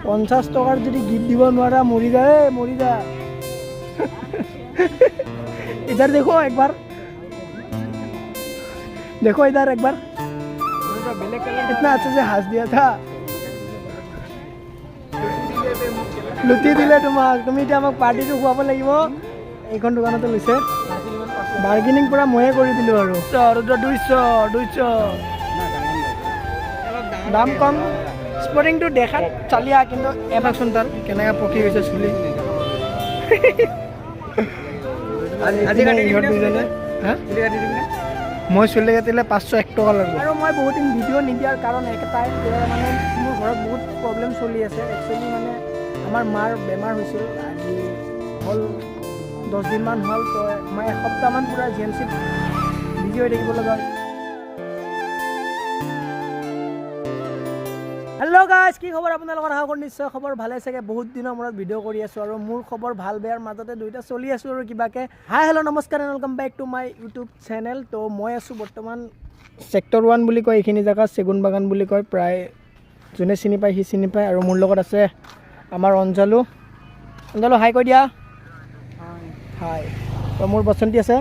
50 টকাৰ যদি গিফ্ট দিব নোৱাৰা মৰি যা মৰি যা इधर देखो एक बार देखो इधर एक बार इतना अच्छे से हंस दिया था लुटी दिले तुम्हाक তুমি এতিয়া আমাক পাৰ্টিটো খুৱাব লাগিব এইখন দোকানতে লৈছে বাৰ্গেনিং পুৰা ময়ে কৰি দিলো আৰু 200 দাম কম স্পৰ্টিংটো দেখাত চালিয়া কিন্তু এবাৰ সুন্দৰ কেনেকা পকি গৈছে চুলি আজি কাটি ইহঁত দুজনে হা মই চুলি কাটিলে 501 টকা লাগিব আৰু মই বহুত দিন ভিডিঅ' নিদিয়াৰ কাৰণ এটাই মানে মোৰ ঘৰত বহুত প্ৰব্লেম চলি আছে একচুৱেলি মানে আমাৰ মাৰ বেমাৰ হৈছিল আজি হ'ল 10 দিনমান হ'ল তো মই এসপ্তাহমান পুৰা জিএমচিত বিজি হৈ থাকিব লগা হ'ল हेलो गाइस কি খবৰ আপোনালোকৰ আশা কৰো নিশ্চয় খবৰ ভালে আছে বহুত দিনৰ মূৰত ভিডিঅ' কৰি আছো আৰু মোৰ খবৰ ভাল বেয়াৰ মাজতে দুইটা চলি আছো আৰু কিবাকে হাই হেল্ল' নমস্কাৰ and welcome back to my YouTube channel তো মই আছো বৰ্তমান সেক্টৰ 1 বুলি কয় এইখিনি জায়গা সেগুন বাগান বুলি কয় প্ৰায় যোনে চিনি পায় সি চিনি পায় আৰু মোৰ লগত আছে আমাৰ অঞ্জলু হাই কৈ দিয়া হাই তো মোৰ বসন্তি আছে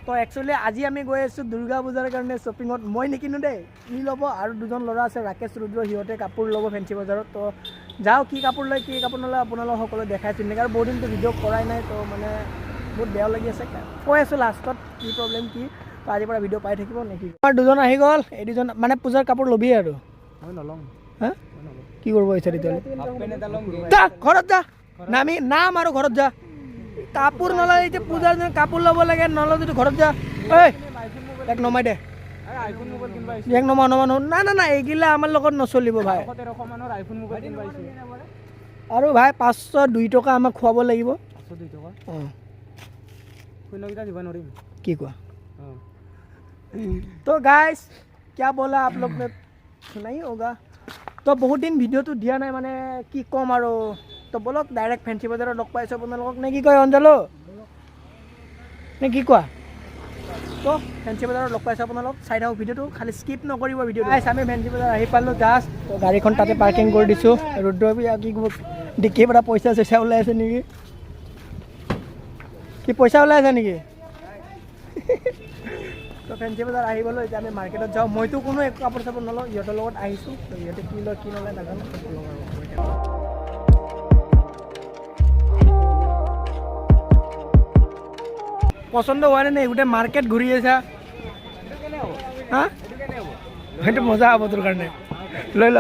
তো একচুৱেলি আজি আমি গৈ আছোঁ দুৰ্গা পূজাৰ কাৰণে শ্বপিঙত মই নিকিনো দেই ই ল'ব আৰু দুজন ল'ৰা আছে ৰাকেশ ৰুদ্ৰ সিহঁতে কাপোৰ ল'ব ফেঞ্চি বজাৰত তো যাওঁ কি কাপোৰ লয় কি কাপোৰ নলয় আপোনালোক সকলো দেখাইছোঁ নেকি আৰু বহুত দিনটো ভিডিঅ' কৰাই নাই তো মানে বহুত বেয়া লাগি আছে কৈ আছোঁ লাষ্টত কি প্ৰব্লেম কি তো আজিৰ পৰা ভিডিঅ' পাই থাকিব নেকি আমাৰ দুজন আহি গ'ল এই দুজন মানে পূজাৰ কাপোৰ ল'বি আৰু মই নলওঁ হা কি কৰিব বিচাৰি তই ঘৰত যা নামি নাম আৰু ঘৰত যা কাপোৰ নলয় এতিয়া পূজাৰ দিন কাপোৰ ল'ব লাগে নলয় যদি ঘৰত যা ঐ এক নমাই দে এক নমা না না না এইগিলা আমাৰ লগত নচলিব ভাই আৰু ভাই 502 টকা আমাক খুৱাব লাগিব 502 টকা অঁ কি কোৱা तो गाइस क्या बोला आप लोग ने सुनाई होगा तो बहुत दिन वीडियो तो दिया नहीं माने की कम आरो तो बोलो डायरेक्ट फैंसी बाजार लग पाइছো আপোনালোকক নে কি কয় অঞ্জলো নে কি কোৱা তো ফেঞ্চি বজাৰত লগ পাইছো আপোনালোক চাই থাকক ভিডিঅ'টো খালি স্কিপ নকৰিব ভিডিঅ'টো গাইছ আমি ফেঞ্চি বজাৰ আহি পালো জাষ্ট তো গাড়ীখন তাতে পাৰ্কিং কৰি দিছো ৰুদ্ৰবি কি ডিকি পৰা পইচা চইচা ওলাই আছে নেকি কি পইচা ওলাই আছে নেকি তো ফেঞ্চি বজাৰ আহিবলৈ এতিয়া আমি মাৰ্কেটত যাওঁ মইতো কোনো এক কাপোৰ চাপোৰ নলওঁ ইহঁতৰ লগত আহিছোঁ তো ইহঁতে কি লয় কি নলয় নাজানো পছন্দ হোৱা নাই গোটেই মাৰ্কেট ঘূৰি আছা হা সেইটো মজা হ'ব তোৰ কাৰণে লৈ ল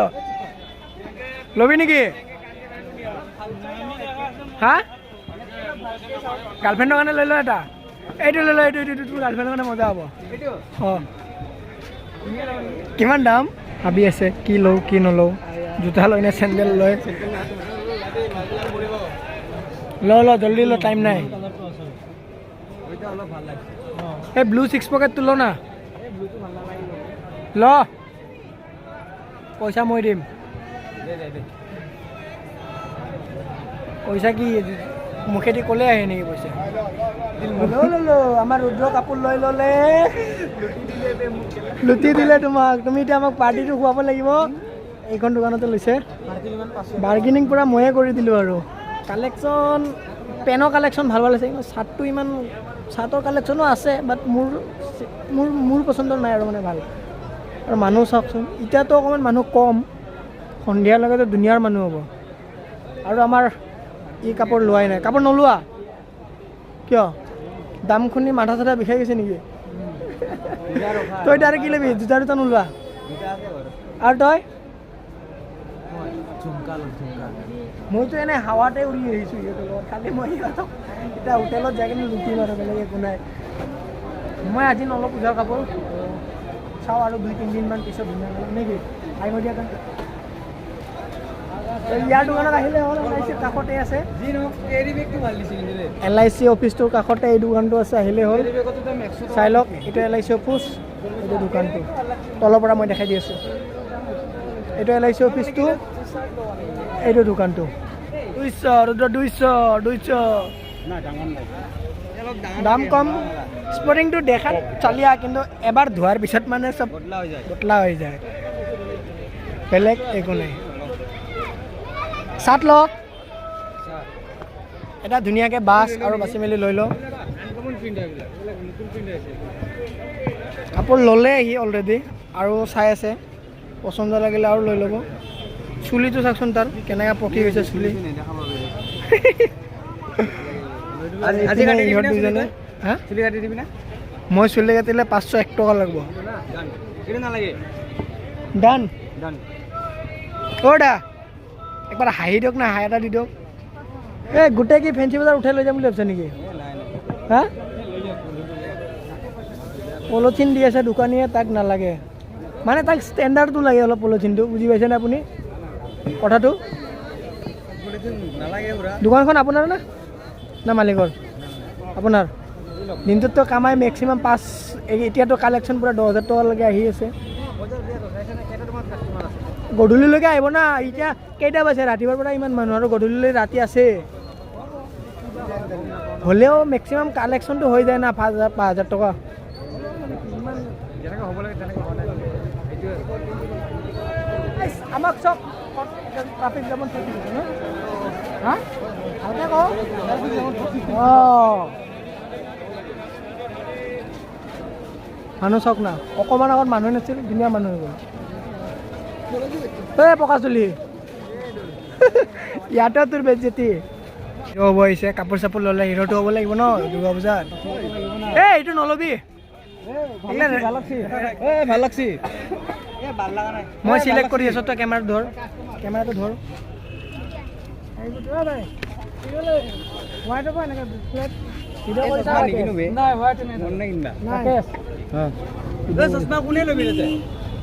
ল'বি নেকি হা গাৰ্লফ্ৰেণ্ডৰ কাৰণে লৈ ল এটা এইটো লৈ ল এইটো তোৰ গাৰ্লফ্ৰেণ্ডৰ কাৰণে মজা হ'ব অঁ কিমান দাম ভাবি আছে কি লওঁ কি নলওঁ জোতা লয় নে চেণ্ডেল লয় ল জলদি ল টাইম নাই এই ব্লু 6 পকেটটো ল না ল পইচা মই দিম পইচা কি মুখেদি ক'লে আহে নেকি পইচা আমাৰ ৰুদ্ৰ কাপোৰ লৈ ল'লে লুটি দিলে তোমাক তুমি এতিয়া আমাক পাৰ্টিটো খুৱাব লাগিব এইখন দোকানতে লৈছে বাৰ্গেনিং পুৰা ময়ে কৰি দিলোঁ আৰু কালেকশ্যন পেনৰ কালেকশ্যন ভাল আছে কিন্তু চাৰ্টটো ইমান চাৰ্টৰ কালেকশ্যনো আছে বাট মোৰ পচন্দৰ নাই আৰু মানে ভাল আৰু মানুহ চাওকচোন এতিয়াতো অকণমান মানুহ কম সন্ধিয়াৰ লগতে দুনিয়াৰ মানুহ হ'ব আৰু আমাৰ ই কাপোৰ লোৱাই নাই কাপোৰ নলোৱা কিয় দাম শুনি মাথা চাথা বিষাই গৈছে নেকি তই এতিয়া আৰু কি ল'বি জোতা দুটা নোলোৱা আৰু তই মইতো এনেই হাৱাতে উৰি আহিছোঁ সিহঁতৰ লগত খালি মই সিহঁতক এতিয়া হোটেলত যাই কিনে লুটিম আৰু বেলেগ একো নাই মই আজি নলওঁ পূজাৰ কাপোৰ চাওঁ আৰু 2-3 দিনমান পিছত ধুনীয়া নলওঁ নেকি আহিব দিয়া কাৰণে ইয়াৰ দোকানত আহিলে হ'ল LIC কাষতে আছে LIC অফিচটোৰ কাষতে এই দোকানটো আছে আহিলে হ'ল চাই লওক এইটো LIC অফিচ এইটো দোকানটো তলৰ পৰা মই দেখাই দি আছোঁ এইটো LIC অফিচটো এইটো দোকানটো 200 দাম কম স্পৰ্টিংটো দেখাত চালিয়া কিন্তু এবাৰ ধোৱাৰ পিছত মানে চব বটলা হৈ যায় বেলেগ একো নাই চাট ল এটা ধুনীয়াকৈ বাছ আৰু বাছি মেলি লৈ লওঁ কাপোৰ ল'লে সি অলৰেডি আৰু চাই আছে পচন্দ লাগিলে আৰু লৈ ল'ব চুলিটো চাওকচোন তাৰ কেনেকৈ পকি গৈছে চুলি ইহঁত দুজনে হা চুলি কাটি দিবি না মই চুলি কাটিলে 501 টকা লাগিব ডান দা একবাৰ হাঁহি দিয়ক না হাঁহি এটা দি দিয়ক এই গোটেই কি ফেঞ্চি বজাৰ উঠাই লৈ যাম বুলি ভাবিছে নেকি হা পলিথিন দি আছে দোকানীয়ে তাক নালাগে মানে তাক ষ্টেণ্ডাৰ্ডটো লাগে অলপ পলিথিনটো বুজি পাইছেনে আপুনি কথাটো দোকানখন আপোনাৰ না মালিকৰ আপোনাৰ দিনটোততো কামাই মেক্সিমাম 5 এতিয়াতো কালেকশ্যন পূৰা 10,000 টকালৈকে আহি আছে গধূলিলৈকে আহিব না এতিয়া কেইটা বাজে ৰাতিপুৱাৰ পৰা ইমান মানুহ আৰু গধূলিলৈ ৰাতি আছে হ'লেও মেক্সিমাম কালেকশ্যনটো হৈ যায় না 5,000 টকা আমাক চব ট্ৰাফিক জামত থাকি দিছে ন হা ভালকে কওঁ অঁ মানুহ চাওক না অকণমান আগত মানুহ নাছিল ধুনীয়া মানুহ হৈ গ'ল এই পকা চুলি ইয়াতে তোৰ বেজ্জতি হিৰ' হ'ব আহিছে কাপোৰ চাপোৰ ল'লে হিৰ'টো হ'ব লাগিব ন দুৰ্গা পূজাত এই এইটো নল'বি ভাল লাগছি মই চিলেক্ট কৰি আছোঁ তই কেমেৰাটো ধৰ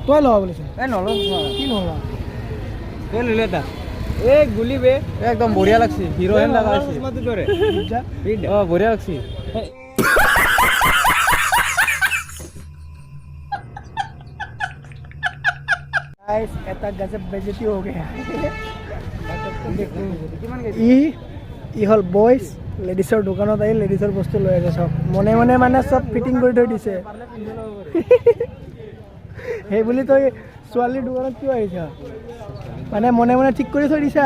তই লওঁ বুলিছে কি নলওঁ তই লৈ লে এই গুলি বে একদম বঢ়িয়া লাগছে হিৰোইন লাগা আছে অঁ বঢ়িয়া লাগছে এটা গজব বেজতি হৈ গয়া ই হ'ল বইজ লেডিছৰ দোকানত আহি লেডিছৰ বস্তু লৈ আছে চব মনে মনে মানে চব ফিটিং কৰি থৈ দিছে সেই বুলি তই ছোৱালীৰ দোকানত কিয় আহিছ মানে মনে মনে ঠিক কৰি থৈ দিছা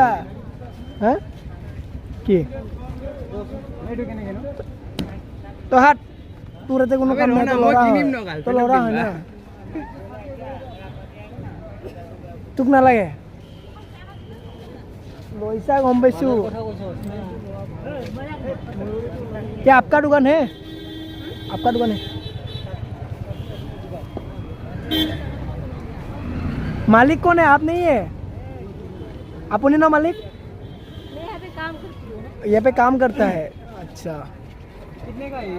হা কি তই হাত তোৰ ইয়াতে কোনো কাম নাই তই ল'ৰা হয় না তোক নালাগে লৈছা গম পাইছোঁ क्या आपका दुकान है मालिक कौन है आप नहीं है अपनी ना मालिक मैं यहाँ पे काम करती हूँ यहाँ पे काम करता है अच्छा कितने का है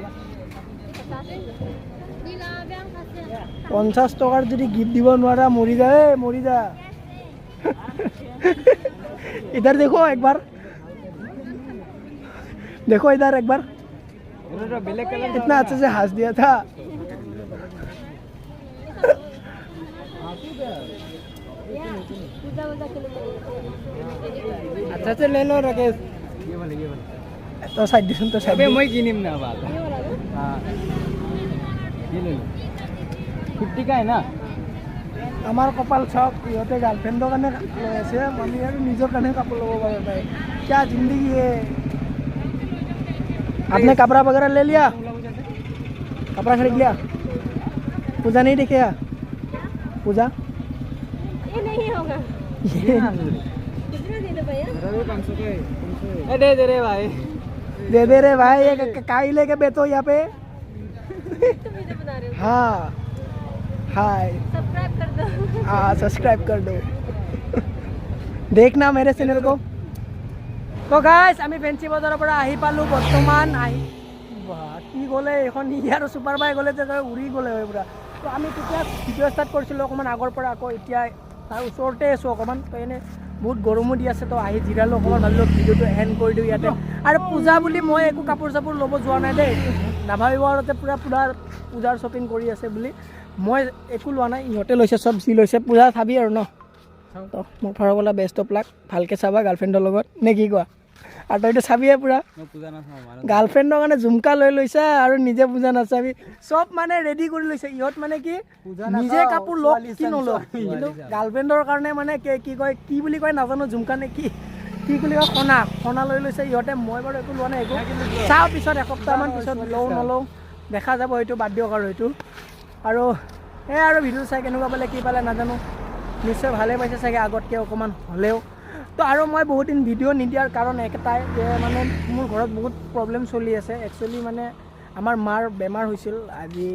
50 টকাৰ যদি গিফ্ট দিব নোৱাৰা মৰি যা इधर देखो एक बार कितना अच्छे से हंस दिया था अच्छा से ले लो राकेश तो साइड दिसुन तो साइड मैं किनिम ना बात हां ये ले लो 50 का है ना আমাৰ কপাল চাওক ইহঁতে গাৰ্লফ্ৰেণ্ডৰ কাৰণে লৈ আছে মানে আৰু নিজৰ কাৰণে কাপোৰ ল'ব পাৰে তাই क्या जिंदगी है आपने कपड़ा वगैरह ले लिया कपड़ा खरीद लिया पूजा नहीं देखे पूजा ये नहीं होगा कितना दे दो भैया दे रे भाई ये काई लेके बैठो यहाँ पे हाँ हाय सब्सक्राइब कर दो देखना मेरे चैनल को तो गाइस আমি ফেঞ্চি বজাৰৰ পৰা আহি পালোঁ বৰ্তমান আহি কি গ'লে এখন ইয়াৰ ছুপাৰ বাইক গ'লে যে উৰি গ'লে হয় পুৰা তো আমি তেতিয়া ভিডিঅ' ষ্টাৰ্ট কৰিছিলোঁ অকণমান আগৰ পৰা আকৌ এতিয়া তাৰ ওচৰতে আছোঁ অকণমান তো এনেই বহুত গৰমো দি আছে তো আহি জিৰালোঁ অকণমান ভাবিলোঁ ভিডিঅ'টো এণ্ড কৰি দিওঁ ইয়াতে আৰু পূজা বুলি মই একো কাপোৰ চাপোৰ ল'ব যোৱা নাই দেই নাভাবিব আৰু পূৰা পূজাৰ শ্বপিং কৰি আছে বুলি মই একো লোৱা নাই ইহঁতে লৈছে চব যি লৈছে পূজা চাবি আৰু ন তো মোক ফাৰৰ পৰা বেষ্ট অফ লাক ভালকৈ চাবা গাৰ্লফ্ৰেণ্ডৰ লগত নে কি কোৱা আৰু তইতো চাবিয়ে পূৰা গাৰ্লফ্ৰেণ্ডৰ কাৰণে ঝুমকা লৈ লৈছা আৰু নিজে পূজা নাচাবি চব মানে ৰেডি কৰি লৈছে ইহঁত মানে কি নিজে কাপোৰ লওক কি নলওক কিন্তু গাৰ্লফ্ৰেণ্ডৰ কাৰণে মানে কি কয় কি বুলি কয় নাজানো ঝুমকা নে কি কি বুলি কয় খনা লৈ লৈছে ইহঁতে মই বাৰু একো লোৱা নাই একো চাওঁ পিছত এসপ্তাহমান পিছত লওঁ নলওঁ দেখা যাব সেইটো বাদ দিয়ক আৰু সেইটো আৰু এই আৰু ভিডিঅ' চাই কেনেকুৱা পালে কি পালে নাজানো নিশ্চয় ভালেই পাইছে চাগে আগতকৈ অকণমান হ'লেও তো আৰু মই বহুত দিন ভিডিঅ' নিদিয়াৰ কাৰণ একেটাই যে মানে মোৰ ঘৰত বহুত প্ৰব্লেম চলি আছে একচুৱেলি মানে আমাৰ মাৰ বেমাৰ হৈছিল আজি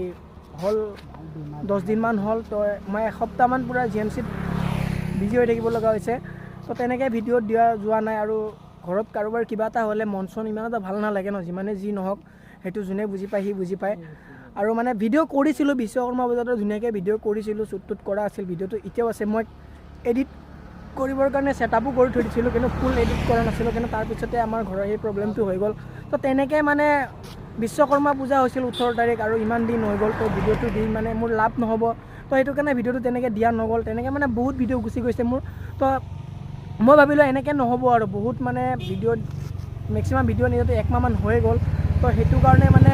হ'ল 10 দিনমান হ'ল তো মই এসপ্তাহমান পূৰা GMCত বিজি হৈ থাকিব লগা হৈছে তো তেনেকৈ ভিডিঅ'ত দিয়া যোৱা নাই আৰু ঘৰত কাৰোবাৰ কিবা এটা হ'লে মন চন ইমান এটা ভাল নালাগে ন যিমানে যি নহওক সেইটো যোনে বুজি পায় সি বুজি পায় আৰু মানে ভিডিঅ' কৰিছিলোঁ বিশ্বকৰ্মা পূজাতো ধুনীয়াকৈ ভিডিঅ' কৰিছিলোঁ শ্বুট কৰা আছিল ভিডিঅ'টো এতিয়াও আছে মই এডিট কৰিবৰ কাৰণে ছেটআপো কৰি থৈ দিছিলোঁ কিন্তু ফুল এডিট কৰা নাছিলোঁ কিন্তু তাৰপিছতে আমাৰ ঘৰৰ সেই প্ৰব্লেমটো হৈ গ'ল তো তেনেকৈ মানে বিশ্বকৰ্মা পূজা হৈছিল 18 তাৰিখ আৰু ইমান দিন হৈ গ'ল তো ভিডিঅ'টো দি মানে মোৰ লাভ নহ'ব তো সেইটো কাৰণে ভিডিঅ'টো তেনেকৈ দিয়া নগ'ল তেনেকৈ মানে বহুত ভিডিঅ' গুচি গৈছে মোৰ তো মই ভাবিলোঁ এনেকৈ নহ'ব আৰু বহুত মানে ভিডিঅ'ত মেক্সিমাম ভিডিঅ' নিজেতো 1 মাহমান হৈ গ'ল তো সেইটো কাৰণে মানে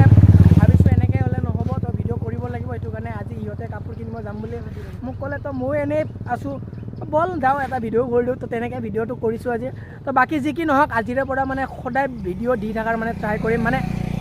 ভাবিছোঁ এনেকৈ হ'লে নহ'ব তো ভিডিঅ' কৰিব লাগিব সেইটো কাৰণে আজি ইহঁতে কাপোৰ কিনিব যাম বুলি মোক ক'লে তো মই এনেই আছোঁ বল যাওঁ এটা ভিডিঅ' কৰি দিওঁ তো তেনেকৈ ভিডিঅ'টো কৰিছোঁ আজি তো বাকী যি কি নহওক আজিৰে পৰা মানে সদায় ভিডিঅ' দি থকাৰ মানে ট্ৰাই কৰিম মানে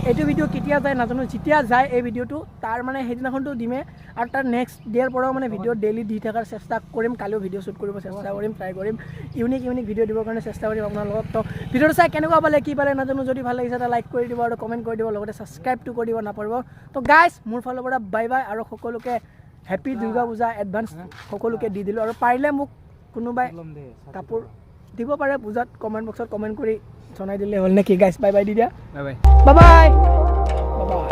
এইটো ভিডিঅ' কেতিয়া যায় নাজানো যেতিয়া যায় এই ভিডিঅ'টো তাৰ মানে সেইদিনাখনটো দিমে আৰু তাৰ নেক্সট ডে'ৰ পৰাও মানে ভিডিঅ' ডেইলি দি থকাৰ চেষ্টা কৰিম কালিও ভিডিঅ' শ্বুট কৰিব চেষ্টা কৰিম ট্ৰাই কৰিম ইউনিক ভিডিঅ' দিবৰ কাৰণে চেষ্টা কৰিম আপোনালোকক তো ভিডিঅ'টো চাই কেনেকুৱা পালে কি পালে নাজানো যদি ভাল লাগিছে এটা লাইক কৰি দিব আৰু কমেণ্ট কৰি দিব লগতে ছাবস্ক্ৰাইবটো কৰি দিব নাপাহৰিব তো গাইজ মোৰ ফালৰ পৰা বাই বাই আৰু সকলোকে হেপী দুৰ্গা পূজা এডভান্স সকলোকে দি দিলোঁ আৰু পাৰিলে মোক কোনোবাই কাপোৰ দিব পাৰে পূজাত কমেণ্ট বক্সত কমেণ্ট কৰি জনাই দিলে হ'ল নেকি গাইজ বাই বাই দি দিয়া বাই বাই বাই বাই